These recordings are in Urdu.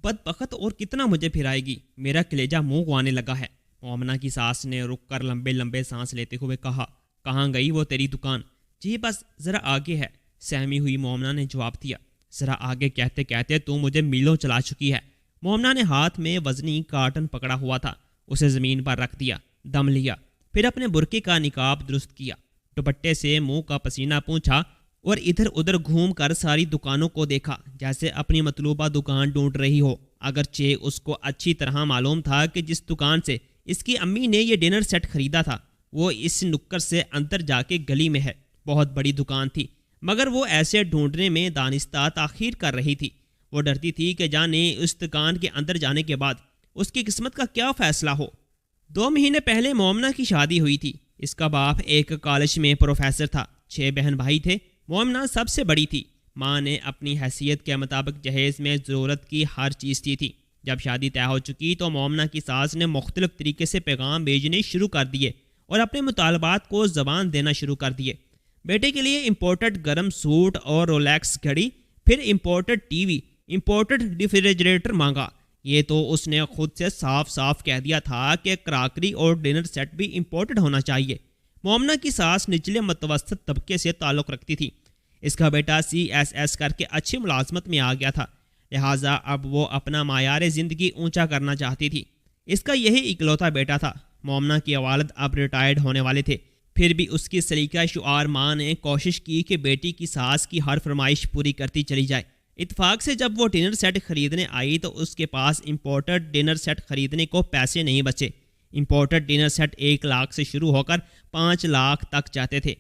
بدبخت اور کتنا مجھے پھرائے گی، میرا کلیجہ منہ کو آنے لگا ہے۔ مومنہ کی ساس نے رک کر لمبے لمبے سانس لیتے ہوئے کہا، کہاں گئی وہ تیری دکان؟ جی بس ذرا آگے ہے، سہمی ہوئی مومنہ نے جواب دیا۔ ذرا آگے کہتے کہتے تو مجھے میلوں چلا چکی ہے۔ مومنہ نے ہاتھ میں وزنی کارٹن پکڑا ہوا تھا، اسے زمین پر رکھ دیا، دم لیا، پھر اپنے برقعے کا نقاب درست کیا، دوپٹے سے منہ کا پسینہ پونچھا اور ادھر ادھر گھوم کر ساری دکانوں کو دیکھا جیسے اپنی مطلوبہ دکان ڈھونڈ رہی ہو۔ اگرچہ اس کو اچھی طرح معلوم تھا کہ جس دکان سے اس کی امی نے یہ ڈنر سیٹ خریدا تھا وہ اس نکر سے اندر جا کے گلی میں ہے، بہت بڑی دکان تھی، مگر وہ ایسے ڈھونڈنے میں دانستہ تاخیر کر رہی تھی۔ وہ ڈرتی تھی کہ جانے اس دکان کے اندر جانے کے بعد اس کی قسمت کا کیا فیصلہ ہو۔ 2 مہینے پہلے مومنہ کی شادی ہوئی تھی۔ اس کا باپ ایک کالج میں پروفیسر تھا، 6 بہن بھائی تھے، مومنہ سب سے بڑی تھی۔ ماں نے اپنی حیثیت کے مطابق جہیز میں ضرورت کی ہر چیز دی تھی۔ جب شادی طے ہو چکی تو مومنہ کی ساس نے مختلف طریقے سے پیغام بھیجنے شروع کر دیے اور اپنے مطالبات کو زبان دینا شروع کر دیے۔ بیٹے کے لیے امپورٹڈ گرم سوٹ اور رولیکس گھڑی، پھر imported T V, imported refrigerator مانگا۔ یہ تو اس نے خود سے صاف صاف کہہ دیا تھا کہ کراکری اور ڈنر سیٹ بھی امپورٹڈ ہونا چاہیے۔ مومنہ کی ساس نچلے متوسط طبقے سے تعلق رکھتی تھی۔ اس کا بیٹا CSS کر کے اچھی ملازمت میں آ گیا تھا، لہٰذا اب وہ اپنا معیار زندگی اونچا کرنا چاہتی تھی۔ اس کا یہی اکلوتا بیٹا تھا۔ مومنہ کے والد اب ریٹائرڈ ہونے والے تھے، پھر بھی اس کی سلیقہ شعار ماں نے کوشش کی کہ بیٹی کی ساس کی ہر فرمائش پوری کرتی چلی جائے۔ اتفاق سے جب وہ ڈنر سیٹ خریدنے آئی تو اس کے پاس امپورٹڈ ڈنر سیٹ خریدنے کو پیسے نہیں بچے۔ امپورٹڈ ڈنر سیٹ 1 لاکھ سے شروع ہو کر 5 لاکھ تک جاتے تھے۔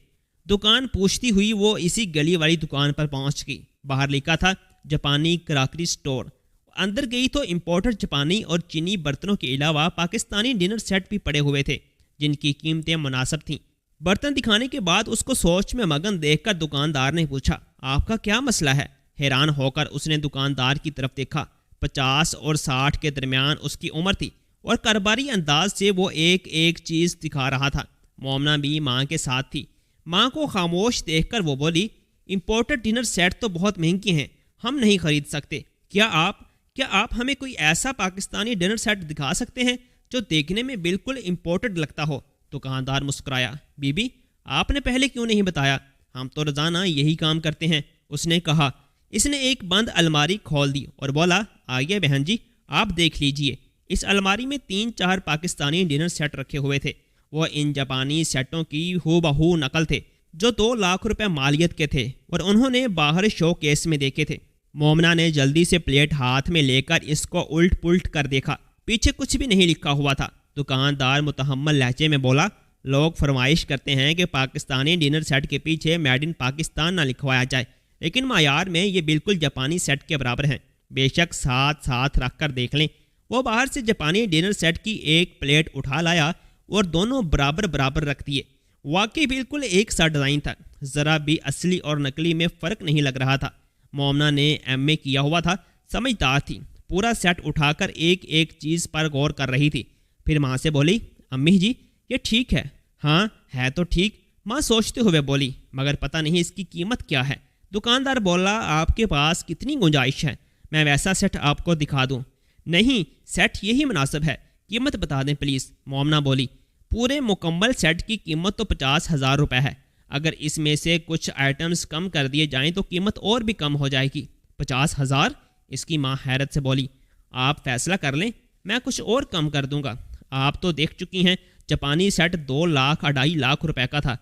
دکان پوچھتی ہوئی وہ اسی گلی والی دکان پر پہنچ گئی۔ باہر لکھا تھا جاپانی کراکری سٹور۔ اندر گئی تو امپورٹڈ جاپانی اور چینی برتنوں کے علاوہ پاکستانی ڈنر سیٹ بھی پڑے ہوئے تھے جن کی قیمتیں مناسب تھیں۔ برتن دکھانے کے بعد اس کو سوچ میں مگن دیکھ کر دکاندار نے پوچھا، آپ کا کیا مسئلہ ہے؟ حیران ہو کر اس نے دکاندار کی طرف دیکھا۔ 50 اور 60 کے درمیان اس کی عمر تھی اور کاروباری انداز سے وہ ایک ایک چیز دکھا رہا تھا۔ مومنہ بھی ماں کے ساتھ تھی۔ ماں کو خاموش دیکھ کر وہ بولی، امپورٹڈ ڈنر سیٹ تو بہت مہنگی ہیں، ہم نہیں خرید سکتے۔ کیا آپ ہمیں کوئی ایسا پاکستانی ڈنر سیٹ دکھا سکتے ہیں جو دیکھنے میں بالکل امپورٹڈ لگتا ہو؟ دکاندار مسکرایا، بی بی آپ نے پہلے کیوں نہیں بتایا؟ ہم تو روزانہ یہی کام کرتے ہیں، اس نے کہا۔ اس نے ایک بند الماری کھول دی اور بولا، آئیے بہن جی آپ دیکھ لیجئے۔ اس الماری میں 3-4 پاکستانی ڈنر سیٹ رکھے ہوئے تھے۔ وہ ان جاپانی سیٹوں کی ہو بہو نقل تھے جو 2 لاکھ روپے مالیت کے تھے اور انہوں نے باہر شو کیس میں دیکھے تھے۔ مومنہ نے جلدی سے پلیٹ ہاتھ میں لے کر اس کو الٹ پلٹ کر دیکھا، پیچھے کچھ بھی نہیں لکھا ہوا تھا۔ دکاندار متحمل لہجے میں بولا، لوگ فرمائش کرتے ہیں کہ پاکستانی ڈنر سیٹ کے پیچھے میڈ ان پاکستان نہ لکھوایا جائے، لیکن معیار میں یہ بالکل جاپانی سیٹ کے برابر ہیں، بے شک ساتھ رکھ کر دیکھ لیں۔ وہ باہر سے جاپانی ڈنر سیٹ کی ایک پلیٹ اٹھا لایا اور دونوں برابر رکھ دیے۔ واقعی بالکل ایک سا ڈیزائن تھا، ذرا بھی اصلی اور نقلی میں فرق نہیں لگ رہا تھا۔ مومنہ نے MA کیا ہوا تھا، سمجھدار تھی، پورا سیٹ اٹھا کر ایک ایک چیز پر غور کر رہی تھی۔ پھر ماں سے بولی، امی جی یہ ٹھیک ہے؟ ہاں ہے تو ٹھیک، ماں سوچتے ہوئے بولی، مگر پتہ نہیں اس کی قیمت کیا ہے۔ دکاندار بولا، آپ کے پاس کتنی گنجائش ہے؟ میں ویسا سیٹ آپ کو دکھا دوں؟ نہیں، سیٹ یہی مناسب ہے، قیمت بتا دیں پلیز، مومنہ بولی۔ پورے مکمل سیٹ کی قیمت تو 50,000 روپے ہے، اگر اس میں سے کچھ آئٹمز کم کر دیے جائیں تو قیمت اور بھی کم ہو جائے گی۔ 50,000؟ اس کی ماں حیرت سے بولی، آپ فیصلہ کر لیں، میں کچھ اور کم کر دوں گا۔ آپ تو دیکھ چکی ہیں جاپانی سیٹ 2 لاکھ 2.5 لاکھ روپے کا تھا،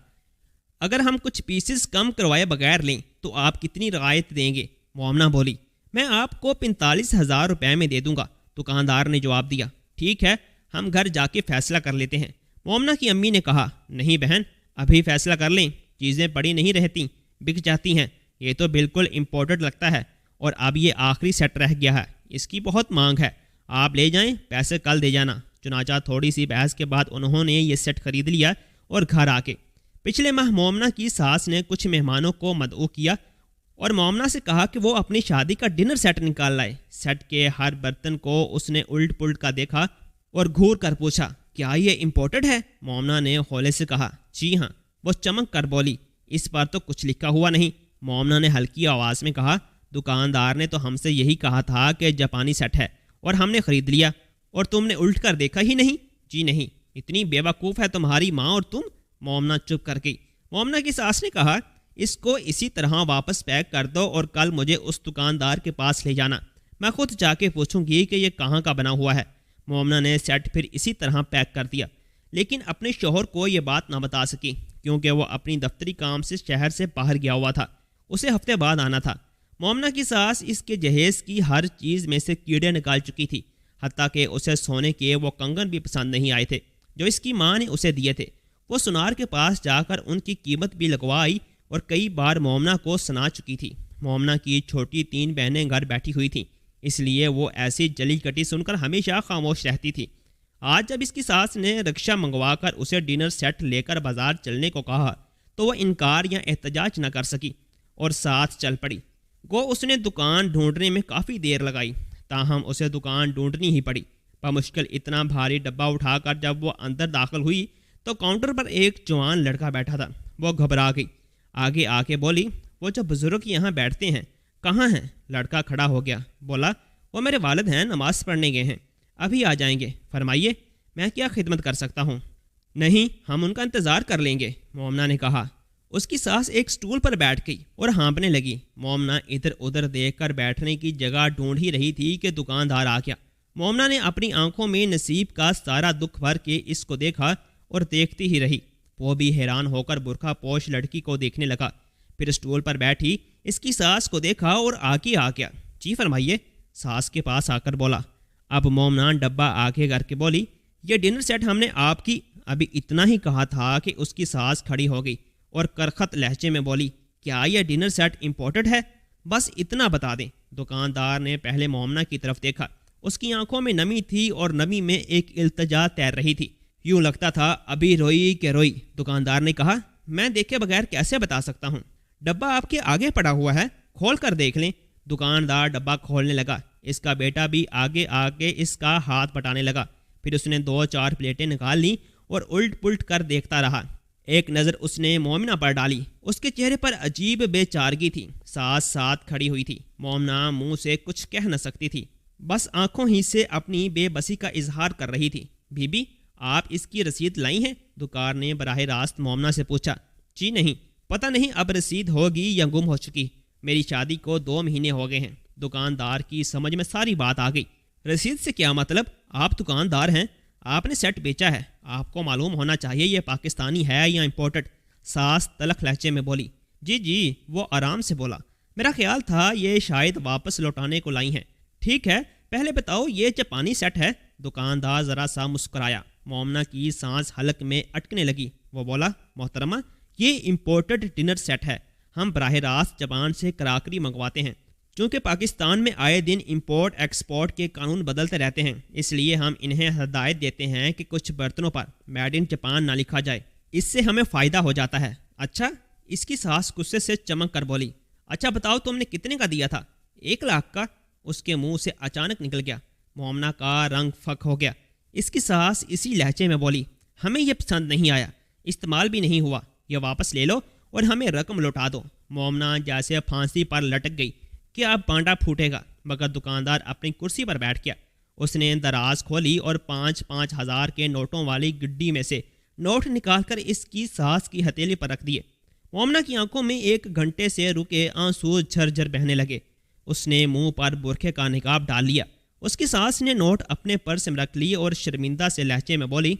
اگر ہم کچھ پیسز کم کروائے بغیر لیں تو آپ کتنی رعایت دیں گے؟ مومنہ بولی، میں آپ کو 45,000 روپے میں دے دوں گا۔ دکاندار نے جواب دیا، ٹھیک ہے، ہم گھر جا کے فیصلہ کر لیتے ہیں۔ مومنہ کی امی نے کہا، نہیں بہن، ابھی فیصلہ کر لیں، چیزیں پڑی نہیں رہتی، بک جاتی ہیں۔ یہ تو بالکل امپورٹڈ لگتا ہے اور اب یہ آخری سیٹ رہ گیا ہے، اس کی بہت مانگ ہے، آپ لے جائیں، پیسے کل دے جانا۔ چنانچہ تھوڑی سی بحث کے بعد انہوں نے یہ سیٹ خرید لیا اور گھر آ کے پچھلے ماہ مومنہ کی ساس نے کچھ مہمانوں کو مدعو کیا اور مومنہ سے کہا کہ وہ اپنی شادی کا ڈنر سیٹ نکال لائے۔ سیٹ کے ہر برتن کو اس نے الٹ پلٹ کا دیکھا اور گھور کر پوچھا، کیا یہ امپورٹڈ ہے؟ مومنہ نے ہولے سے کہا، جی ہاں۔ وہ چمک کر بولی، اس پر تو کچھ لکھا ہوا نہیں۔ مومنہ نے ہلکی آواز میں کہا، دکاندار نے تو ہم سے یہی کہا تھا کہ جاپانی سیٹ ہے اور ہم نے خرید لیا، اور تم نے الٹ کر دیکھا ہی نہیں؟ جی نہیں، اتنی بیوقوف ہے تمہاری ماں اور تم۔ مومنہ چپ کر گئی۔ مومنہ کی ساس نے کہا، اس کو اسی طرح واپس پیک کر دو اور کل مجھے اس دکاندار کے پاس لے جانا، میں خود جا کے پوچھوں گی کہ یہ کہاں کا بنا ہوا ہے۔ مومنہ نے سیٹ پھر اسی طرح پیک کر دیا، لیکن اپنے شوہر کو یہ بات نہ بتا سکی کیونکہ وہ اپنی دفتری کام سے شہر سے باہر گیا ہوا تھا، اسے ہفتے بعد آنا تھا۔ مومنہ کی ساس اس کے جہیز کی ہر چیز میں سے کیڑے نکال چکی تھی، حتیٰ کہ اسے سونے کے وہ کنگن بھی پسند نہیں آئے تھے جو اس کی ماں نے اسے دیے تھے۔ وہ سنار کے پاس جا کر ان کی قیمت بھی لگوائی اور کئی بار مومنہ کو سنا چکی تھی۔ مومنہ کی چھوٹی 3 بہنیں گھر بیٹھی ہوئی تھیں، اس لیے وہ ایسی جلی کٹی سن کر ہمیشہ خاموش رہتی تھی۔ آج جب اس کی ساس نے رکشہ منگوا کر اسے ڈنر سیٹ لے کر بازار چلنے کو کہا تو وہ انکار یا احتجاج نہ کر سکی اور ساتھ چل پڑی۔ گو اس نے دکان ڈھونڈنے میں کافی دیر لگائی، تاہم اسے دکان ڈھونڈنی ہی پڑی۔ بمشکل اتنا بھاری ڈبہ اٹھا کر جب وہ اندر داخل ہوئی تو کاؤنٹر پر ایک جوان لڑکا بیٹھا تھا۔ وہ گھبرا گئی، آگے آ کے بولی، وہ جو بزرگ یہاں بیٹھتے ہیں کہاں ہیں؟ لڑکا کھڑا ہو گیا، بولا، وہ میرے والد ہیں، نماز پڑھنے گئے ہیں، ابھی آ جائیں گے۔ فرمائیے، میں کیا خدمت کر سکتا ہوں؟ نہیں، ہم ان کا انتظار کر لیں گے، مومنہ نے کہا۔ اس کی ساس ایک سٹول پر بیٹھ گئی اور ہانپنے لگی۔ مومنہ ادھر ادھر دیکھ کر بیٹھنے کی جگہ ڈھونڈ ہی رہی تھی کہ دکاندار آ گیا۔ مومنہ نے اپنی آنکھوں میں نصیب کا سارا دکھ بھر کے اس کو دیکھا اور دیکھتی ہی رہی۔ وہ بھی حیران ہو کر برقع پوش لڑکی کو دیکھنے لگا، پھر سٹول پر بیٹھی اس کی ساس کو دیکھا اور آگے آ گیا۔ جی فرمائیے، ساس کے پاس آ کر بولا۔ اب مومنہ ڈبہ آگے کر کے بولی، یہ ڈنر سیٹ ہم نے آپ کی۔ ابھی اتنا ہی کہا تھا کہ اس کی ساس کھڑی ہو گئی اور کرخت لہجے میں بولی، کیا یہ ڈنر سیٹ امپورٹڈ ہے؟ بس اتنا بتا دیں۔ دکاندار نے پہلے مومنہ کی طرف دیکھا، اس کی آنکھوں میں نمی تھی اور نمی میں ایک التجا تیر رہی تھی، یوں لگتا تھا ابھی روئی کہ روئی۔ دکاندار نے کہا، میں دیکھے بغیر کیسے بتا سکتا ہوں؟ ڈبہ آپ کے آگے پڑا ہوا ہے، کھول کر دیکھ لیں۔ دکاندار ڈبہ کھولنے لگا، اس کا بیٹا بھی آگے آ کے اس کا ہاتھ بٹانے لگا، پھر اس نے 2-4 پلیٹیں نکال لیں اور الٹ پلٹ کر دیکھتا رہا۔ ایک نظر اس نے مومنہ پر ڈالی، اس کے چہرے پر عجیب بے چارگی تھی۔ ساتھ ساتھ کھڑی ہوئی تھی، مومنہ منہ سے کچھ کہہ نہ سکتی تھی، بس آنکھوں ہی سے اپنی بے بسی کا اظہار کر رہی تھی۔ بی بی، آپ اس کی رسید لائی ہیں؟ دکان نے براہ راست مومنہ سے پوچھا۔ جی نہیں، پتہ نہیں اب رسید ہوگی یا گم ہو چکی، میری شادی کو 2 مہینے ہو گئے ہیں۔ دکاندار کی سمجھ میں ساری بات آ گئی۔ رسید سے کیا مطلب؟ آپ دکاندار ہیں، آپ نے سیٹ بیچا ہے، آپ کو معلوم ہونا چاہیے یہ پاکستانی ہے یا امپورٹڈ۔ ساس تلخ لہجے میں بولی۔ جی، وہ آرام سے بولا، میرا خیال تھا یہ شاید واپس لوٹانے کو لائی ہیں۔ ٹھیک ہے، پہلے بتاؤ یہ جاپانی سیٹ ہے؟ دکاندار ذرا سا مسکرایا۔ مومنہ کی سانس حلق میں اٹکنے لگی۔ وہ بولا، محترمہ، یہ امپورٹڈ ڈنر سیٹ ہے، ہم براہ راست جاپان سے کراکری منگواتے ہیں۔ چونکہ پاکستان میں آئے دن امپورٹ ایکسپورٹ کے قانون بدلتے رہتے ہیں، اس لیے ہم انہیں ہدایت دیتے ہیں کہ کچھ برتنوں پر میڈ ان جاپان نہ لکھا جائے، اس سے ہمیں فائدہ ہو جاتا ہے۔ اچھا؟ اس کی ساس غصے سے چمک کر بولی۔ اچھا بتاؤ، تم نے کتنے کا دیا تھا؟ 1 لاکھ کا، اس کے منہ سے اچانک نکل گیا۔ مومنہ کا رنگ فک ہو گیا۔ اس کی ساس اسی لہجے میں بولی، ہمیں یہ پسند نہیں آیا، استعمال بھی نہیں ہوا، یہ واپس لے لو اور ہمیں رقم لوٹا دو۔ مومنہ جیسے پھانسی پر لٹک گئی کہ اب بانڈا پھوٹے گا، مگر دکاندار اپنی کرسی پر بیٹھ گیا۔ اس نے دراز کھولی اور 5-5 ہزار کے نوٹوں والی گڈی میں سے نوٹ نکال کر اس کی ساس کی ہتھیلی پر رکھ دیے۔ مومنہ کی آنکھوں میں 1 گھنٹے سے رکے آنسو جھرجھر بہنے لگے۔ اس نے منہ پر برقعے کا نقاب ڈال لیا۔ اس کی ساس نے نوٹ اپنے پرس میں رکھ لیے اور شرمندہ سے لہجے میں بولی،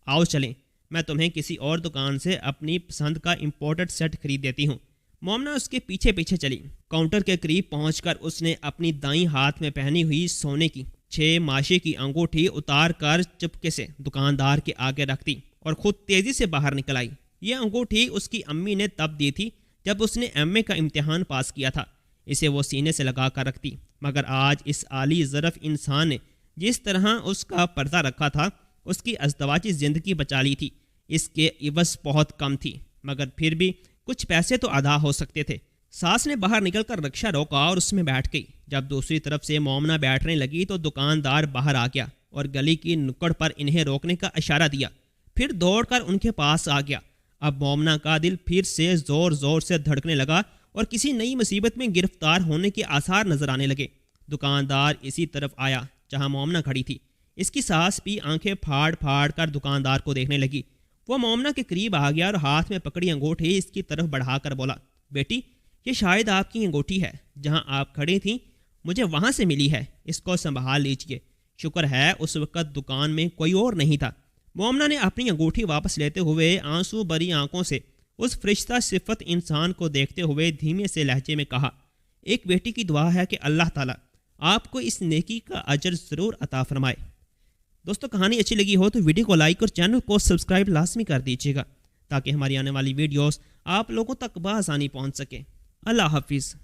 آؤ چلیں، میں تمہیں کسی اور دکان سے اپنی پسند کا امپورٹڈ سیٹ خرید دیتی ہوں۔ مومنہ اس کے پیچھے پیچھے چلی۔ کاؤنٹر کے قریب پہنچ کر اس نے اپنی دائیں ہاتھ میں پہنی ہوئی سونے کی 6 ماشے کی انگوٹھی اتار کر چپکے سے دکاندار کے آگے رکھ دی اور خود تیزی سے باہر نکل آئی۔ یہ انگوٹھی اس کی امی نے تب دی تھی جب اس نے ایم اے کا امتحان پاس کیا تھا۔ اسے وہ سینے سے لگا کر رکھتی، مگر آج اس عالی ظرف انسان نے جس طرح اس کا پردہ رکھا تھا، اس کی ازدواجی زندگی بچا لی تھی۔ اس کے عوض بہت کم تھی، مگر پھر بھی کچھ پیسے تو ادا ہو سکتے تھے۔ ساس نے باہر نکل کر رکشہ روکا اور اس میں بیٹھ گئی۔ جب دوسری طرف سے مومنہ بیٹھنے لگی تو دکاندار باہر آ گیا اور گلی کی نکڑ پر انہیں روکنے کا اشارہ دیا، پھر دوڑ کر ان کے پاس آ گیا۔ اب مومنہ کا دل پھر سے زور زور سے دھڑکنے لگا اور کسی نئی مصیبت میں گرفتار ہونے کے آثار نظر آنے لگے۔ دکاندار اسی طرف آیا جہاں مومنہ کھڑی تھی۔ اس کی ساس بھی آنکھیں پھاڑ پھاڑ کر دکاندار کو دیکھنے لگی۔ وہ مومنہ کے قریب آ گیا اور ہاتھ میں پکڑی انگوٹھی اس کی طرف بڑھا کر بولا، بیٹی یہ شاید آپ کی انگوٹھی ہے، جہاں آپ کھڑی تھیں مجھے وہاں سے ملی ہے، اس کو سنبھال لیجئے۔ شکر ہے اس وقت دکان میں کوئی اور نہیں تھا۔ مومنہ نے اپنی انگوٹھی واپس لیتے ہوئے آنسو بری آنکھوں سے اس فرشتہ صفت انسان کو دیکھتے ہوئے دھیمے سے لہجے میں کہا، ایک بیٹی کی دعا ہے کہ اللہ تعالیٰ آپ کو اس نیکی کا اجر ضرور عطا فرمائے۔ دوستو کہانی اچھی لگی ہو تو ویڈیو کو لائک اور چینل کو سبسکرائب لازمی کر دیجیے گا تاکہ ہماری آنے والی ویڈیوز آپ لوگوں تک بآسانی پہنچ سکے۔ اللہ حافظ۔